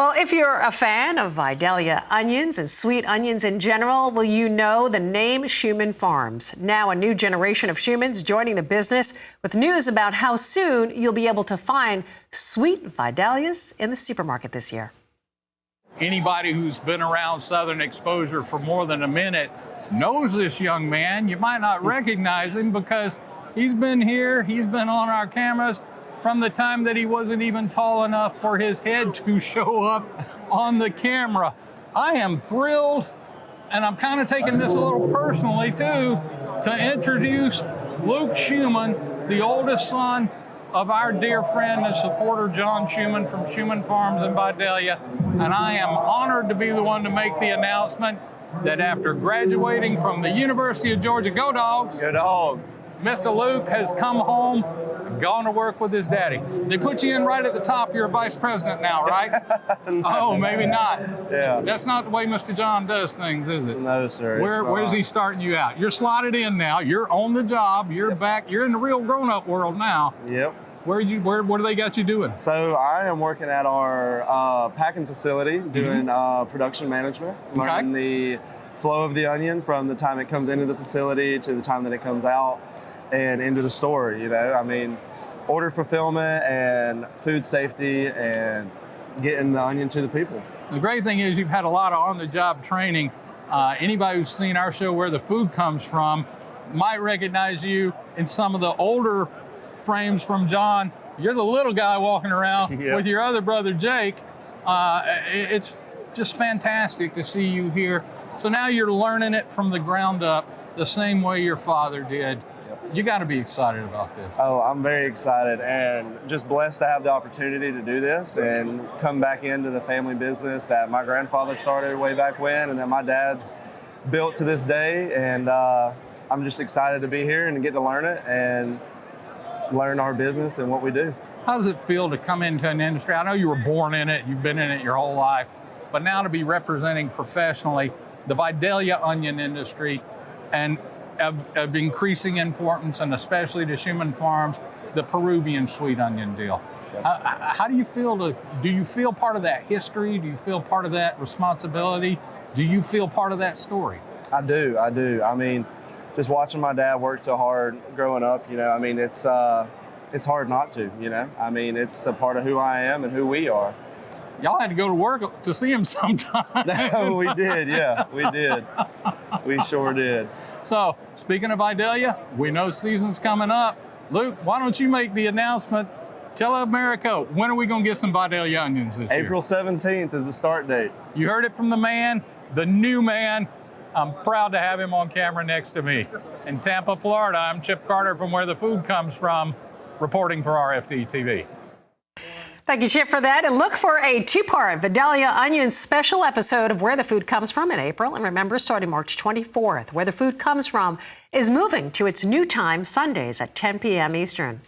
Well, if you're a fan of Vidalia onions and sweet onions in general, well, you know the name Shuman Farms. Now a new generation of Shumans joining the business with news about how soon you'll be able to find sweet Vidalias in the supermarket this year. Anybody who's been around Southern exposure for more than a minute knows this young man. You might not recognize him because he's been here, he's been on our cameras from the time that he wasn't even tall enough for his head to show up on the camera. I am thrilled, and I'm kind of taking this a little personally too, to introduce Luke Shuman, the oldest son of our dear friend and supporter John Shuman from Shuman Farms in Vidalia. And I am honored to be the one to make the announcement that after graduating from the University of Georgia, go Dogs! Go Dogs! Mr. Luke has come home and gone to work with his daddy. They put you in right at the top. You're a vice president now, right? No. Oh, maybe not. Yeah. That's not the way Mr. John does things, is it? No, sir. Where's he starting you out? You're slotted in now. You're on the job. You're back. You're in the real grown-up world now. Yep. What do they got you doing? So I am working at our packing facility doing production management, learning the flow of the onion from the time it comes into the facility to the time that it comes out and into the store. You know, I mean, order fulfillment and food safety and getting the onion to the people. The great thing is you've had a lot of on-the-job training. Anybody who's seen our show Where the Food Comes From might recognize you in some of the older frames from John. You're the little guy walking around with your other brother Jake. It's just fantastic to see you here. So now you're learning it from the ground up the same way your father did. You got to be excited about this. Oh, I'm very excited and just blessed to have the opportunity to do this and come back into the family business that my grandfather started way back when and that my dad's built to this day. And I'm just excited to be here and get to learn it and learn our business and what we do. How does it feel to come into an industry? I know you were born in it, you've been in it your whole life, but now to be representing professionally the Vidalia onion industry and of increasing importance, and especially to Shuman Farms, the Peruvian sweet onion deal. Yep. How do you feel do you feel part of that history? Do you feel part of that responsibility? Do you feel part of that story? I do. I mean, just watching my dad work so hard growing up, you know, I mean, it's hard not to, you know. I mean, it's a part of who I am and who we are. Y'all had to go to work to see him sometime. We did, yeah, we did. We sure did. So, speaking of Vidalia, we know season's coming up. Luke, why don't you make the announcement? Tell America, when are we going to get some Vidalia onions this year? April 17th is the start date. You heard it from the man, the new man. I'm proud to have him on camera next to me. In Tampa, Florida, I'm Chip Carter from Where the Food Comes From, reporting for RFD TV. Thank you, Chip, for that. And look for a two-part Vidalia onion special episode of Where the Food Comes From in April. And remember, starting March 24th, Where the Food Comes From is moving to its new time Sundays at 10 p.m. Eastern.